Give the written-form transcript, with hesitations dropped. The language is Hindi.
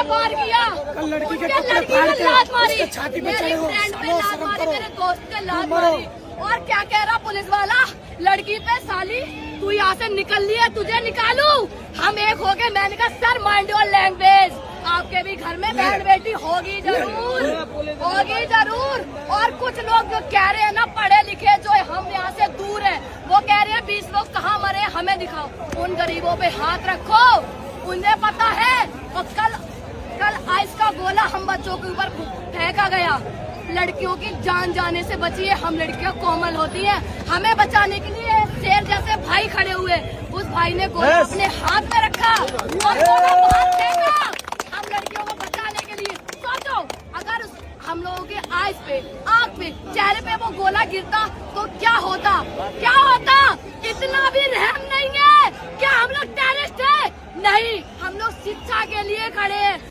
वार किया, लड़की के लड़की पे लात मारी, मेरी फ्रेंड पे लात मारी, मेरे दोस्त पे लात मारी। और क्या कह रहा पुलिस वाला, लड़की पे साली तू यहाँ से निकल ली है, तुझे निकालू। हम एक हो गए। मैंने कहा सर माइंड योर लैंग्वेज, आपके भी घर में बहन बेटी होगी जरूर, होगी जरूर। और कुछ लोग जो कह रहे हैं ना पढ़े लिखे, जो हम यहाँ से दूर है, वो कह रहे हैं 20 लोग कहाँ मरे हमें दिखाओ। उन गरीबों पे हाथ रखो, उन्हें पता है। और कल आइस का गोला हम बच्चों के ऊपर फेंका गया, लड़कियों की जान जाने से बची है। हम लड़कियां कोमल होती हैं, हमें बचाने के लिए शेर जैसे भाई खड़े हुए। उस भाई ने गोला अपने हाथ में रखा और गोला बाहर फेंका हम लड़कियों को बचाने के लिए। सोचो अगर हम लोगों के आइस पे, आँख पे, चेहरे पे वो गोला गिरता तो क्या होता, क्या होता। इतना भी रहम नहीं है। क्या हम लोग टेररिस्ट है? नहीं, हम लोग शिक्षा के लिए खड़े हैं।